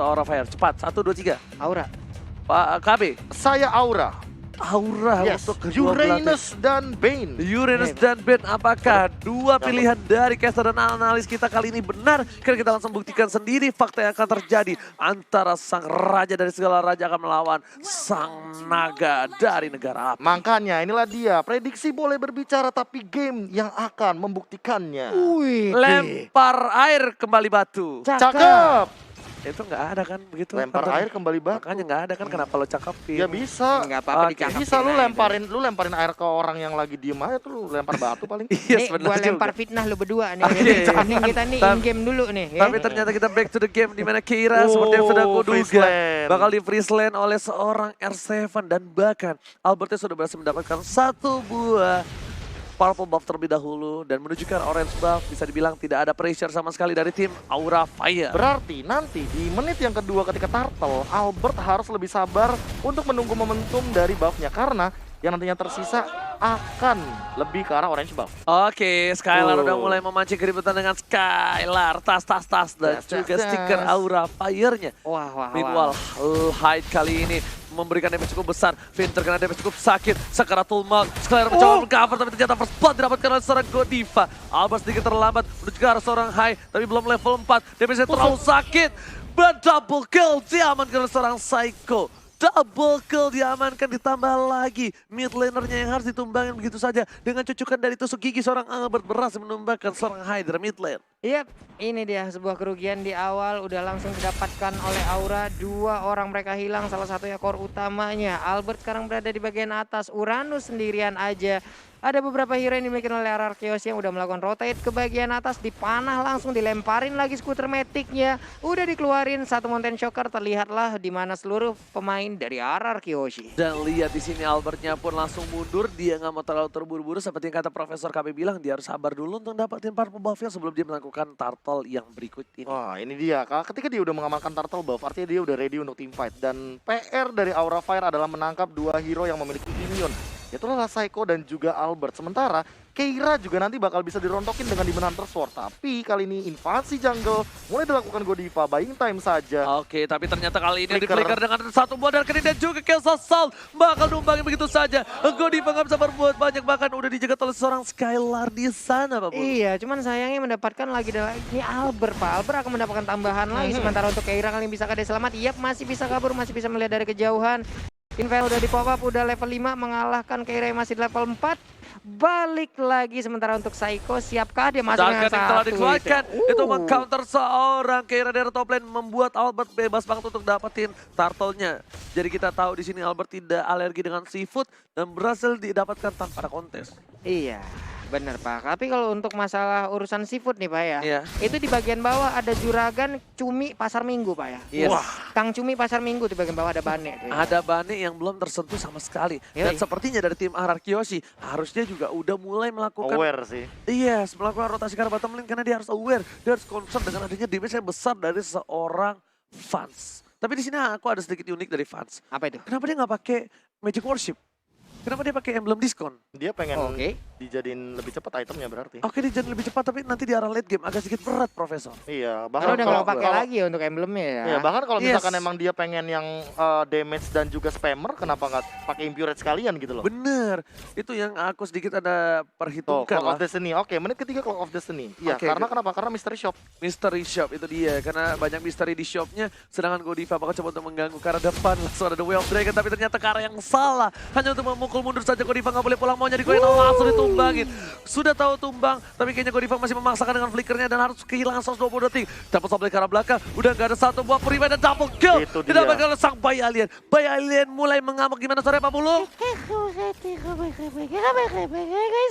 atau Aura Fire? Cepat, 1, 2, 3. Aura. Pak KB. Saya Aura. Aura Yes, untuk kedua belah tim. Uranus dan Bane. Uranus dan Bane, apakah dua pilihan dari caster dan analis kita kali ini benar? Karena kita langsung buktikan sendiri fakta yang akan terjadi antara sang raja dari segala raja akan melawan sang naga dari negara api. Makanya inilah dia, prediksi boleh berbicara tapi game yang akan membuktikannya. Wih. Lempar air kembali batu. Cakep. Itu nggak ada kan begitu? Lempar Katanya. air kembali batu. Makanya nggak ada kan, kenapa lo cakepin? Ya bisa. Enggak apa-apa Oke. dicakapin Bisa lu aja. lemparin air ke orang yang lagi diem aja tuh, lu lempar batu paling. Iya, Nih sebenarnya gua juga. lempar fitnah lu berdua nih. Oke. Mending kita nih Tapi- in-game dulu nih. ya. Tapi ternyata kita back to the game di mana Keira seperti yang sudah kuduga Freezeland. bakal di freezeland oleh seorang R7 dan bahkan Albertnya sudah berhasil mendapatkan 1 buah purple buff terlebih dahulu dan menunjukkan orange buff. Bisa dibilang tidak ada pressure sama sekali dari tim Aura Fire. Berarti nanti di menit yang kedua ketika Turtle, Albert harus lebih sabar untuk menunggu momentum dari buffnya. Karena yang nantinya tersisa akan lebih ke arah orange buff. Oke, Skylar udah mulai memancing keributan dengan Skylar. Tas dan Tas, juga tas, stiker tas. Aura Fire-nya. Wah. Meanwhile, Hyde kali ini memberikan damage cukup besar. Finn terkena damage cukup sakit. Sakaratul Maut. Skylar mencoba mengcover tapi ternyata first blood didapatkan oleh seorang Godiva. Albert sedikit terlambat menuju ke arah seorang Hyde tapi belum level 4. Damage-nya terlalu sakit. But double kill diamankan oleh seorang Psycho. Double kill diamankan, ditambah lagi mid lanernya yang harus ditumbangin begitu saja. Dengan cucukan dari tusuk gigi seorang Albert berhasil menumbangkan seorang Hydra mid lane. Yap, ini dia sebuah kerugian di awal udah langsung didapatkan oleh Aura. 2 orang mereka hilang, salah satunya core utamanya. Albert sekarang berada di bagian atas, Uranus sendirian aja. Ada beberapa hero yang dimiliki oleh Ararkios yang udah melakukan rotate ke bagian atas, dipanah langsung, dilemparin lagi skuter metiknya. Udah dikeluarin satu mountain shocker, terlihatlah di mana seluruh pemain dari Ararkios. Dan lihat di sini Albertnya pun langsung mundur, dia nggak mau terlalu terburu-buru seperti yang kata Profesor KB bilang, dia harus sabar dulu untuk dapetin purple buff-nya sebelum dia melakukan turtle yang berikut ini. Wah ini dia, ketika dia udah mengamankan Turtle buff, artinya dia udah ready untuk team fight. Dan PR dari Aura Fire adalah menangkap 2 hero yang memiliki minion. Itulah Psycho dan juga Albert. Sementara Keira juga nanti bakal bisa dirontokin dengan Demon Hunter Sword. Tapi kali ini invasi jungle mulai dilakukan Godiva, buying time saja. Oke, tapi ternyata kali ini Flicker. di-flicker dengan 1 buah dan kini dan juga Kill Assault bakal numbangin begitu saja. Godiva nggak bisa berbuat banyak, bahkan udah dijegat oleh seorang Skylar di sana, Pak Bu. Iya, cuman sayangnya mendapatkan lagi ini Albert, Pak. Albert akan mendapatkan tambahan lagi. Sementara untuk Keira kali ini bisa kada selamat. Yap, masih bisa kabur, masih bisa melihat dari kejauhan. Invel udah di pop up, udah level 5 mengalahkan Keira yang masih di level 4. Balik lagi sementara untuk Psycho, siapkah dia masuk dengan Darkan yang telah satu dikeluarkan itu meng-counter seorang Keira dari top lane, membuat Albert bebas banget untuk dapetin turtle-nya. Jadi kita tahu di sini Albert tidak alergi dengan seafood dan berhasil didapatkan tanpa ada kontes. Iya, bener Pak. Tapi kalau untuk masalah urusan seafood nih Pak ya, Iya. itu di bagian bawah ada juragan cumi pasar minggu Pak ya. Yes. Wah, Kang Cumi pasar minggu di bagian bawah ada bane. tuh ya. Ada Bane yang belum tersentuh sama sekali. Dan Yoi. sepertinya dari tim Ararkiyoshi harusnya juga udah mulai melakukan Aware sih. Yes, melakukan rotasi ke arah bottom lane karena dia harus aware, dia harus concern dengan adanya damage yang besar dari seorang Vance. Tapi di sini aku ada sedikit unik dari Vance. Apa itu? Kenapa dia nggak pakai Magic Worship? Kenapa dia pakai emblem diskon? Dia pengen Oke. dijadiin lebih cepat itemnya berarti. Oke, dia jadi lebih cepat tapi nanti di arah late game agak sedikit berat, Profesor. Iya, Karena bahkan udah nggak pakai lagi ya untuk emblemnya ya. Iya, bahkan kalau misalkan Yes. emang dia pengen yang damage dan juga spammer, kenapa nggak pakai Impurate sekalian gitu loh? Bener, itu yang aku sedikit ada Tuh, perhitungkan Clock lah. of Destiny. Oke, menit ketiga Clock of Destiny. Iya, Oke, karena good. kenapa? Karena Mystery Shop. Mystery Shop itu dia, karena banyak misteri di shopnya, sedangkan Godiva bakal coba untuk mengganggu ke arah depan, langsung ada The Way of Dragon, tapi ternyata ke arah yang salah, hanya untuk memukul mundur saja. Godiva nggak boleh pulang, mau nyari koin langsung ditumbangin. Sudah tahu tumbang, tapi kayaknya Godiva masih memaksakan dengan flickernya dan harus kehilangan 120 detik. Dapat supply ke arah belakang, udah nggak ada satu buah prima dan double kill. Itu dia. Didapatkan oleh sang Bayi Alien. Bayi Alien mulai mengamuk, gimana sore Pak Bulu?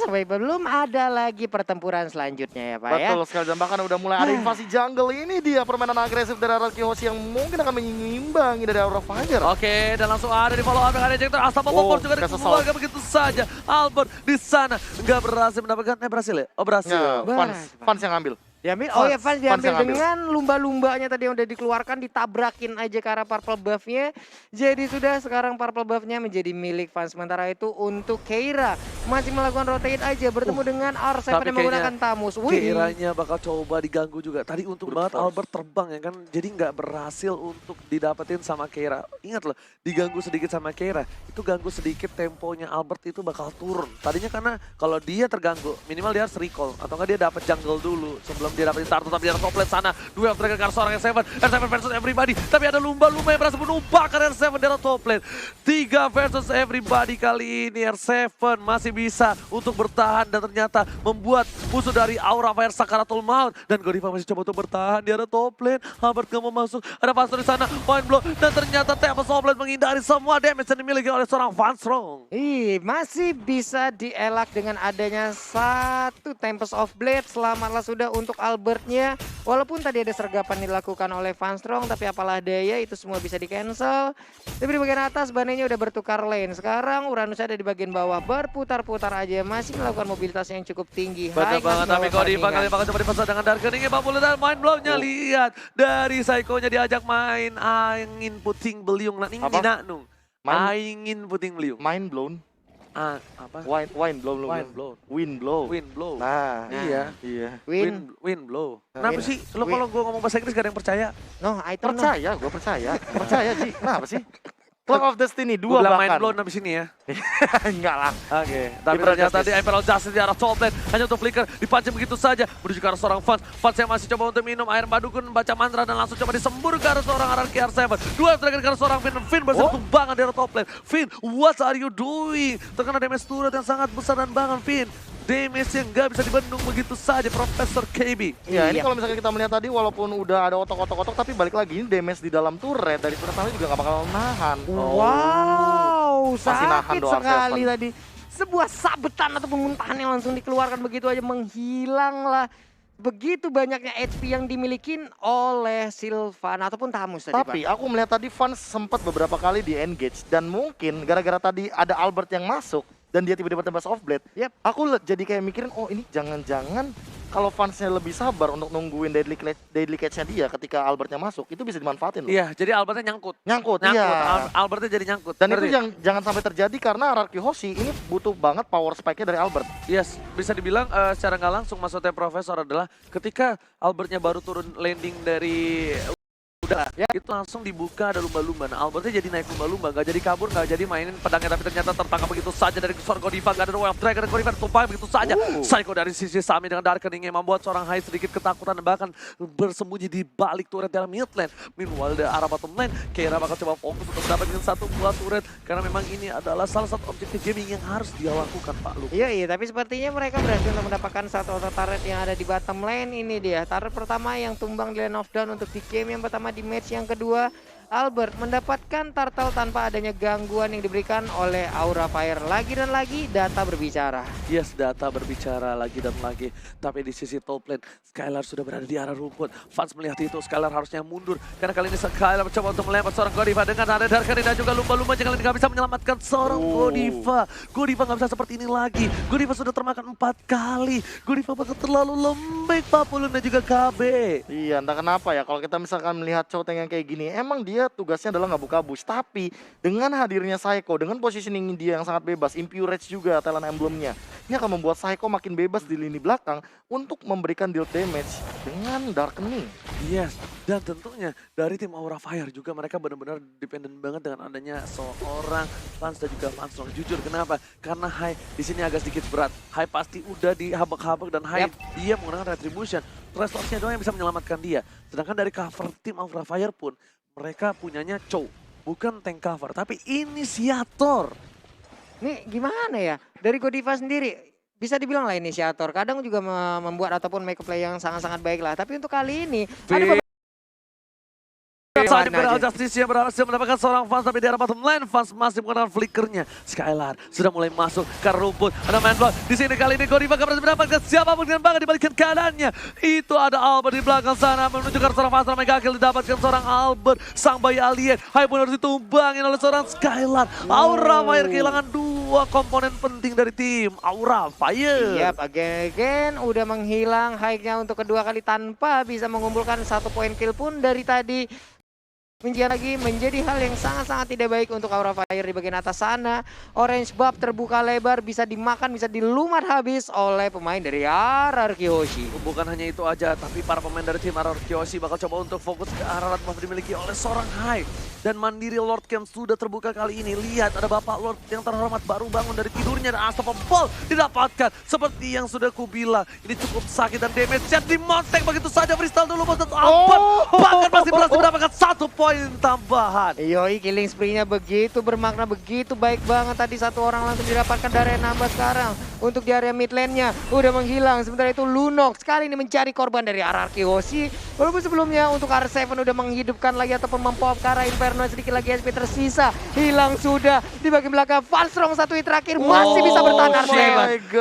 Sampai belum ada lagi pertempuran selanjutnya ya Pak ya. Betul sekali, dan bahkan udah mulai ada invasi jungle. Ini dia permainan agresif dari Ararkiyoshi yang mungkin akan menyimbangi dari Aura Fire. Oke, dan langsung ada di follow up dengan ejector. Asap Oh, Popor juga kasih dikeluarkan begitu saja. Albert di sana nggak berhasil mendapatkan, berhasil ya? Oh berhasil. Nggak, Berat, fans yang ngambil. Diambil, oh ya Fans Fans diambil yang ambil. dengan lumba-lumbanya tadi yang udah dikeluarkan, ditabrakin aja ke arah purple buff-nya. Jadi sudah sekarang purple buff-nya menjadi milik Fans. Sementara itu untuk Keira masih melakukan rotate aja bertemu dengan R7 tapi yang menggunakan Tamus. Keiranya bakal coba diganggu juga. Tadi untung banget Albert terbang ya kan. Jadi nggak berhasil untuk didapetin sama Keira. Ingat loh, diganggu sedikit sama Keira. Itu ganggu sedikit temponya Albert itu bakal turun. Tadinya karena kalau dia terganggu, minimal dia harus recall. Atau nggak dia dapat jungle dulu sebelum dia dapetin turtle. Tapi dia ada top lane sana. Duel striker ke seorang R7. R7 versus everybody. Tapi ada lumba-lumba yang berhasil menumpahkan R7 dari top lane. 3 versus everybody kali ini. R7 masih bisa untuk bertahan dan ternyata membuat musuh dari Aura Fire Sakaratul Maut. Dan Godiva masih coba untuk bertahan. Dia ada top lane. Albert gak mau masuk. Ada Pastor di sana. Point blow. Dan ternyata Tempest of Lane menghindari semua damage yang dimiliki oleh seorang Van Strong. Masih bisa dielak dengan adanya satu Tempest of Blade. Selamatlah sudah untuk Albertnya. Walaupun tadi ada sergapan dilakukan oleh Van Strong, tapi apalah daya itu semua bisa di cancel. Tapi di bagian atas Banenya udah bertukar lane. Sekarang Uranus ada di bagian bawah berputar-putar aja, masih melakukan mobilitas yang cukup tinggi. Benar banget, tapi Godiva kali bakal coba dipasang dengan Darkening. 40 dan main blow-nya lihat dari Psycho-nya diajak main angin puting beliung. Ning dinaknung. Angin puting beliung. Mind blown. Apa? Wine blown. Wind blow. Wind blow. Wind blow. Nah, Iya. Win. Wind blow. Nah, Kenapa win. sih? Lo kalau gue ngomong bahasa Inggris gak ada yang percaya? No, item no. percaya, gue percaya. Percaya, Ji. Kenapa sih? Clock of Destiny 2 Gue bilang main bahkan. blow habis ini ya. Enggak lah. Oke, tapi Imperial ternyata Justice. di Imperial Justice di arah top lane hanya untuk flicker dipancing begitu saja menuju ke arah seorang Fans. Fans yang masih coba untuk minum air madukun baca mantra dan langsung coba disembur ke arah seorang Araki R7. Dua terakhir ke arah seorang Finn. Finn berhasil tumbangan di arah top lane. Finn, what are you doing? Terkena damage turret yang sangat besar dan banget Finn. Damage yang nggak bisa dibendung begitu saja Profesor KB. Ya, ini Iya. kalau misalnya kita melihat tadi walaupun udah ada otok-otok tapi balik lagi ini damage di dalam turret dari turret sana juga nggak bakal nahan. Wow, Masih nahan sakit doang sekali Seven. tadi. Sebuah sabetan atau muntahan yang langsung dikeluarkan begitu aja menghilanglah. Begitu banyaknya HP yang dimiliki oleh Sylvan ataupun Tamus tadi, Tapi aku melihat tadi Fans sempat beberapa kali di engage dan mungkin gara-gara tadi ada Albert yang masuk dan dia tiba-tiba tebas off blade. Yap. Aku jadi kayak mikirin, oh ini jangan-jangan kalau fansnya lebih sabar untuk nungguin deadly catch-nya dia ketika Albertnya masuk, itu bisa dimanfaatin loh. Iya, jadi Albertnya nyangkut. Nyangkut, Nyangkut. iya. Albertnya jadi nyangkut. Dan Ngerti? itu jangan sampai terjadi karena Araki Hoshi ini butuh banget power spike-nya dari Albert. Yes, bisa dibilang secara nggak langsung maksudnya Profesor adalah ketika Albertnya baru turun landing dari udara, itu langsung dibuka ada lumba-lumba. Nah, Albertnya jadi naik lumba-lumba, nggak jadi kabur, nggak jadi mainin pedangnya, tapi ternyata tertangkap begitu saja dari seorang Godiva, nggak ada Wave Dragon, Godiva tumpah begitu saja. Psycho dari sisi Sami dengan Darkening yang membuat seorang Hai sedikit ketakutan dan bahkan bersembunyi di balik turret dalam mid lane. Meanwhile, di arah bottom lane, Keira bakal coba fokus untuk mendapatkan satu buah turret karena memang ini adalah salah satu objektif gaming yang harus dia lakukan, Pak Lu. Iya, tapi sepertinya mereka berhasil untuk mendapatkan satu auto turret yang ada di bottom lane. Ini dia, turret pertama yang tumbang di lane of down untuk di game yang pertama, di match yang kedua. Albert mendapatkan turtle tanpa adanya gangguan yang diberikan oleh Aura Fire. Lagi dan lagi data berbicara. Yes, data berbicara lagi dan lagi. Tapi di sisi top lane, Skylar sudah berada di arah rumput. Fans melihat itu, Skylar harusnya mundur. Karena kali ini Skylar mencoba untuk melempar seorang Godiva dengan ada Darkani dan juga lumba-lumba. Kali ini nggak bisa menyelamatkan seorang Godiva. Godiva nggak bisa seperti ini lagi. Godiva sudah termakan 4 kali. Godiva bakal terlalu lembek Papulun dan juga KB. Iya, entah kenapa ya kalau kita misalkan melihat Choteng yang kayak gini, emang dia tugasnya adalah ngabuka bush. Tapi dengan hadirnya Psycho, dengan positioning dia yang sangat bebas, Impure Rage juga talent emblemnya, ini akan membuat Psycho makin bebas di lini belakang untuk memberikan deal damage dengan Darkening. Yes, dan tentunya dari tim Aura Fire juga mereka benar-benar dependen banget dengan adanya seorang Lance dan juga Van Strong. Jujur kenapa? Karena Hai di sini agak sedikit berat. Hai pasti udah dihabak-habak dan Hai dia menggunakan Retribution. Resource-nya doang yang bisa menyelamatkan dia. Sedangkan dari cover tim Aura Fire pun mereka punyanya Chow, bukan tank cover, tapi inisiator. Nih gimana ya? Dari Godiva sendiri bisa dibilang lah inisiator. Kadang juga membuat ataupun make play yang sangat-sangat baik lah. Tapi untuk kali ini ada Saat Imperial Justice yang berhasil mendapatkan seorang Fans, tapi di arah bottom lane Fans masih menggunakan flickernya. Skylar sudah mulai masuk ke rumput. Ada main block di sini kali ini Godiva gak berhasil mendapatkan siapapun dengan banget dibalikan keadaannya. Itu ada Albert di belakang sana menuju ke seorang Fans, Mega Kill didapatkan seorang Albert, sang bayi alien. Hai pun harus ditumbangin oleh seorang Skylar. Aura Fire kehilangan 2 dua komponen penting dari tim Aura Fire. Iya, again udah menghilang high-nya untuk kedua kali tanpa bisa mengumpulkan 1 poin kill pun dari tadi. Menjadi hal yang sangat-sangat tidak baik untuk Aura Fire di bagian atas sana. Orange buff terbuka lebar, bisa dimakan, bisa dilumat habis oleh pemain dari RRQ Hoshi. Bukan hanya itu aja, tapi para pemain dari tim RRQ Hoshi bakal coba untuk fokus ke arah buff dimiliki oleh seorang Hai. Dan mandiri Lord Camp sudah terbuka kali ini. Lihat ada Bapak Lord yang terhormat baru bangun dari tidurnya dan Unstoppable didapatkan. Seperti yang sudah kubilang, ini cukup sakit dan damage-nya dimontek begitu saja. Freestyle dulu buat satu Albert. Bahkan masih berhasil mendapatkan 1 poin tambahan. Yoi, killing spree-nya begitu bermakna, begitu baik banget. Tadi 1 orang langsung didapatkan dari nambah sekarang. Untuk di area mid lane-nya udah menghilang. Sementara itu Lunox kali ini mencari korban dari RRQ Hoshi. Walaupun sebelumnya untuk R7 udah menghidupkan lagi ataupun mempop ke arah Inferno, sedikit lagi SP tersisa. Hilang sudah di bagian belakang. Vanstrong 1 hit terakhir masih bisa bertahan R7.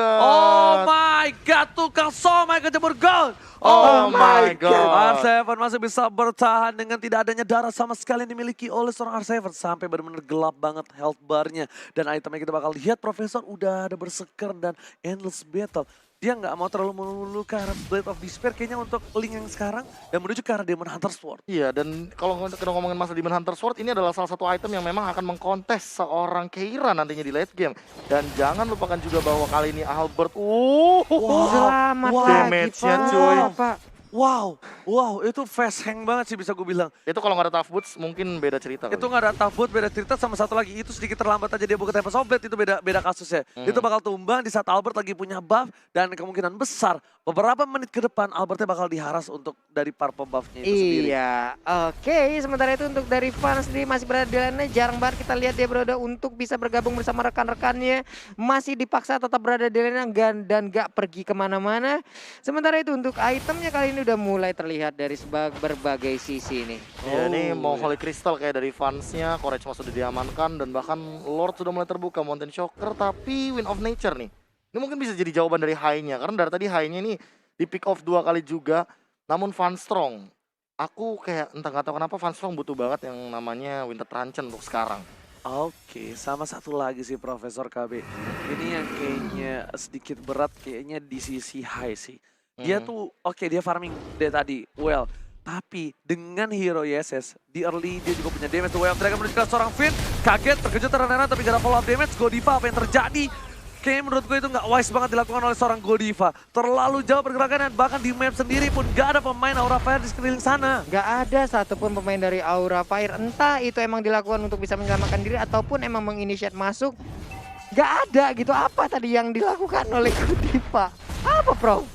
Oh my god, tukang somai kejebur gol. Oh my god. R7 masih bisa bertahan dengan tidak adanya darah sama sekali yang dimiliki oleh seorang R7. Sampai benar-benar gelap banget health bar-nya. Dan itemnya kita bakal lihat Profesor udah ada berseker dan endless battle. Dia nggak mau terlalu melulu ke arah Blade of Despair kayaknya untuk link yang sekarang. Dan menuju ke arah Demon Hunter Sword. Iya, dan kalau kita ngomongin masa Demon Hunter Sword, ini adalah salah satu item yang memang akan mengkontes seorang Keira nantinya di late game. Dan jangan lupakan juga bahwa kali ini Albert, Selamat lagi, damage-nya cuy. Pak. Wow, itu fast hang banget sih bisa gue bilang. Itu kalau nggak ada tough boots mungkin beda cerita. Itu nggak ada tough boot, beda cerita. Sama satu lagi itu sedikit terlambat aja dia buka Tempest of Blade, itu beda kasusnya. Itu bakal tumbang di saat Albert lagi punya buff dan kemungkinan besar beberapa menit ke depan Albertnya bakal diharas untuk dari para pembuffnya itu sendiri. Iya, oke. Sementara itu untuk dari Van sendiri masih berada di lane, jarang banget kita lihat dia berada untuk bisa bergabung bersama rekan-rekannya. Masih dipaksa tetap berada di lane dan gak pergi kemana-mana. Sementara itu untuk itemnya kali ini udah mulai terlihat dari berbagai sisi nih. Ya, ini mau Holy Crystal kayak dari fansnya, Courage Mouse sudah diamankan dan bahkan Lord sudah mulai terbuka, Mountain Shocker, tapi Wind of Nature nih. Ini mungkin bisa jadi jawaban dari high-nya, karena dari tadi high-nya ini di pick off 2 kali juga, namun Van Strong, aku kayak entah nggak tahu kenapa Van Strong butuh banget yang namanya Winter Truncheon untuk sekarang. Oke, sama satu lagi sih Profesor KB. Ini yang kayaknya sedikit berat kayaknya di sisi high sih. Dia tuh oke, dia farming dari tadi well, tapi dengan hero YSS di early dia juga punya damage. Wave Dragon menuju ke seorang Finn, kaget terkejut ternyata tapi gak ada follow up damage. Godiva apa yang terjadi? Kayaknya menurut gue itu gak wise banget dilakukan oleh seorang Godiva. Terlalu jauh pergerakan dan bahkan di map sendiri pun gak ada pemain Aura Fire di sekeliling sana. Gak ada satupun pemain dari Aura Fire, entah itu emang dilakukan untuk bisa menyelamatkan diri ataupun emang menginisiat masuk. Gak ada gitu, apa tadi yang dilakukan oleh Godiva? Apa bro?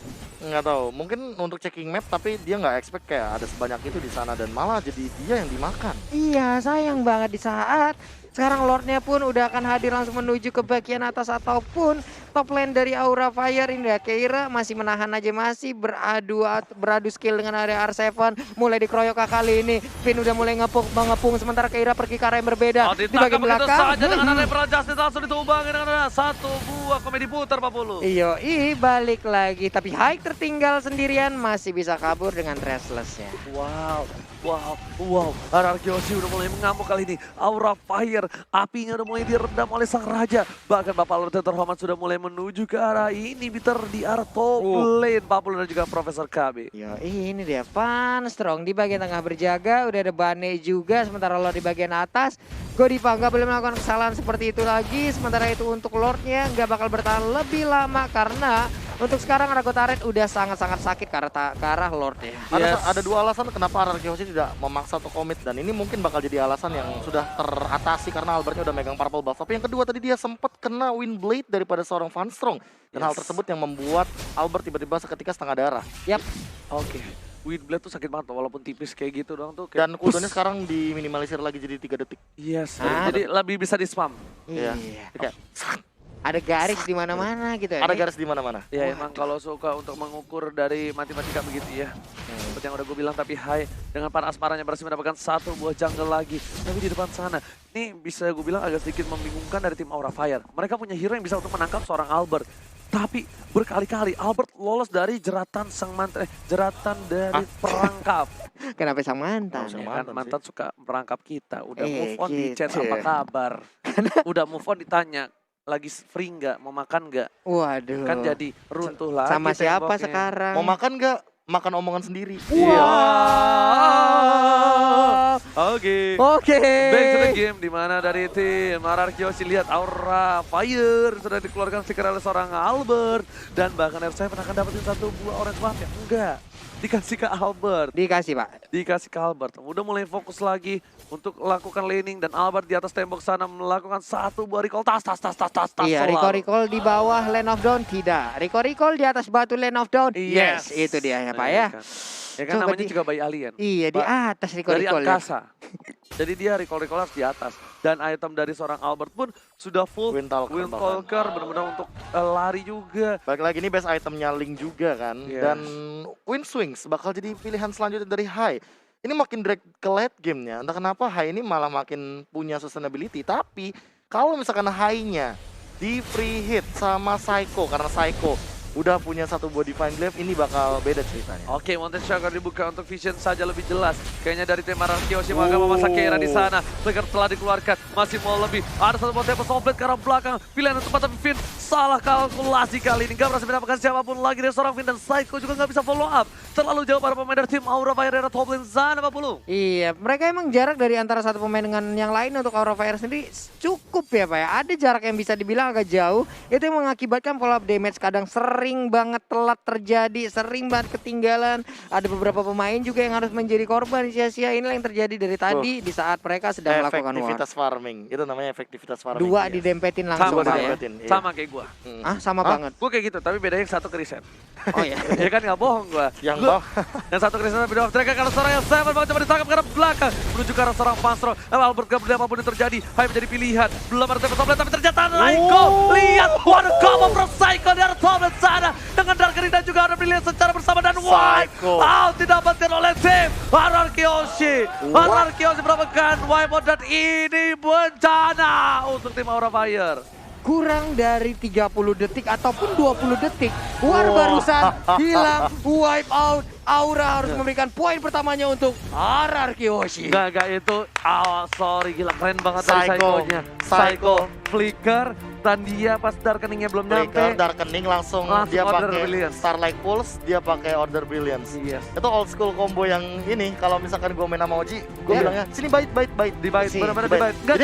Nggak tahu, mungkin untuk checking map tapi dia nggak expect kayak ada sebanyak itu di sana dan malah jadi dia yang dimakan. Iya, sayang banget di saat sekarang Lordnya pun udah akan hadir langsung menuju ke bagian atas ataupun top lane dari Aura Fire ini ya. Keira masih menahan aja, masih beradu skill dengan area R7. Mulai dikeroyok kali ini. Finn udah mulai mengepung sementara Keira pergi ke arah yang berbeda. Di bagian belakang. Saja dengan ada Emerald Justice langsung ditumbangin dengan satu buah komedi putar 40. Iyo, balik lagi tapi High tertinggal sendirian masih bisa kabur dengan Restless-nya. Wow, RRQ Hoshi udah mulai mengamuk kali ini. Aura Fire, apinya udah mulai diredam oleh sang raja. Bahkan Bapak Lord terhormat sudah mulai menuju ke arah ini, Bitter di arah top lane. Papul dan juga Profesor KB. Yo, ini dia Van Strong di bagian tengah berjaga, udah ada Bane juga, sementara Lord di bagian atas. Godiva nggak boleh melakukan kesalahan seperti itu lagi, sementara itu untuk Lordnya nggak bakal bertahan lebih lama karena untuk sekarang Rago Turret udah sangat-sangat sakit ke arah Lordnya. Ada 2 alasan kenapa RRQ Hoshi tidak memaksa atau komit dan ini mungkin bakal jadi alasan yang sudah teratasi karena Albertnya udah megang purple buff. Tapi yang kedua tadi dia sempat kena Wind Blade daripada seorang Van Strong dan hal tersebut yang membuat Albert tiba-tiba seketika setengah darah. Yap. Oke. Wind Blade tuh sakit banget walaupun tipis kayak gitu doang tuh. Dan cooldownnya sekarang diminimalisir lagi jadi 3 detik. Yes, jadi lebih bisa di spam. Iya. Kayak Ada garis di mana-mana gitu ya. ada garis di mana-mana. Ya emang kalau suka untuk mengukur dari matematika begitu ya. Seperti yang udah gue bilang, tapi Hai dengan para asmaranya berhasil mendapatkan 1 buah jungle lagi. Tapi di depan sana, ini bisa gue bilang agak sedikit membingungkan dari tim Aura Fire. Mereka punya hero yang bisa untuk menangkap seorang Albert. Tapi berkali-kali Albert lolos dari jeratan jeratan dari perangkap. Kenapa sang mantan? Sang Ya kan, mantan mantan suka merangkap kita. Udah move on di gitu. chat apa kabar. Udah move on ditanya. lagi free nggak, mau makan nggak? Waduh. Kan jadi runtuh lagi Sama siapa temboknya. sekarang? Mau makan nggak? Makan omongan sendiri. Wah. Oke. Oke. Back to the game di mana dari tim RRQ lihat Aura Fire sudah dikeluarkan stiker oleh seorang Albert dan bahkan RC akan dapetin satu buah orange buff ya? Enggak. Dikasih ke Albert. Dikasih, Pak. Dikasih ke Albert. Udah mulai fokus lagi untuk lakukan laning dan Albert di atas tembok sana melakukan satu buah recall tas. Iya, recall di bawah Land of Dawn tidak. Recall di atas batu Land of Dawn. Yes, itu dia ya, Pak ya. Ya kan Coba namanya juga bayi alien. Iya, di atas Dari recall. angkasa. Jadi dia recall harus di atas. Dan item dari seorang Albert pun sudah full. Windtalker benar-benar untuk lari juga. Balik lagi ini best itemnya Link juga kan. Iya. Dan Wind Swings bakal jadi pilihan selanjutnya dari Hai. Ini makin drag ke late gamenya. Entah kenapa Hai ini malah makin punya sustainability. Tapi kalau misalkan Hai-nya di free hit sama Psycho, karena Psycho udah punya satu buah Divine Glaive, ini bakal beda ceritanya. Oke, Mountain Shocker dibuka untuk Vision saja lebih jelas. Kayaknya dari tim RRQ akan memasak Keira di sana. Flicker telah dikeluarkan, masih mau lebih. Ada satu buah Tempest Softblade ke arah belakang. Pilihan yang tepat tapi Finn salah kalkulasi kali ini. Gak berhasil mendapatkan siapapun lagi dari seorang Finn dan Psycho juga gak bisa follow up. Terlalu jauh para pemain dari tim Aura Fire era top lane sana, Pak Pulu. Iya, mereka emang jarak dari antara satu pemain dengan yang lain untuk Aura Fire sendiri cukup ya, Pak ya. Ada jarak yang bisa dibilang agak jauh. Itu yang mengakibatkan follow up damage kadang sering banget telat terjadi, sering banget ketinggalan. Ada beberapa pemain juga yang harus menjadi korban sia-sia. Inilah yang terjadi dari tadi di saat mereka sedang melakukan war. Efektivitas farming, itu namanya efektivitas farming. Dua didempetin langsung, Pak ya. Sama kayak gua. Ah, sama banget. Gue kayak gitu, tapi bedanya yang satu ke reset. Oh iya. Ya kan gak bohong gua. Yang Gua- bawah. Yang satu ke reset tapi dua mereka karena seorang yang Seven banget coba ditangkap ke arah belakang. Menuju ke arah seorang Pastro. Albert gak berdaya apapun yang terjadi. Hai menjadi pilihan. Belum ada Tempest Softblade tapi ternyata Laiko. Lihat, waduh combo from Psycho di arah top lane sana. Dengan Dark Ring dan juga ada pilihan secara bersama dan wipe Psycho. out didapatkan oleh tim RRQ. RRQ mendapatkan wipe out dan ini bencana untuk tim Aura Fire. Kurang dari 30 detik ataupun 20 detik. War barusan hilang, wipe out. Aura harus memberikan poin pertamanya untuk RRQ Yoshi. Enggak itu. Sorry gila keren banget dari Psycho. Psycho-nya. Psycho. Flicker, dan dia pas Darkeningnya belum Flicker, nyampe. Darkening langsung dia Order pakai Brilliance. Starlight Pulse, dia pakai Order Brilliance. Iya. Itu old school combo yang ini kalau misalkan gue main sama Oji, gue Iya. bilangnya sini bait. Di bait, Sih, benar-benar di di bait. bait. Enggak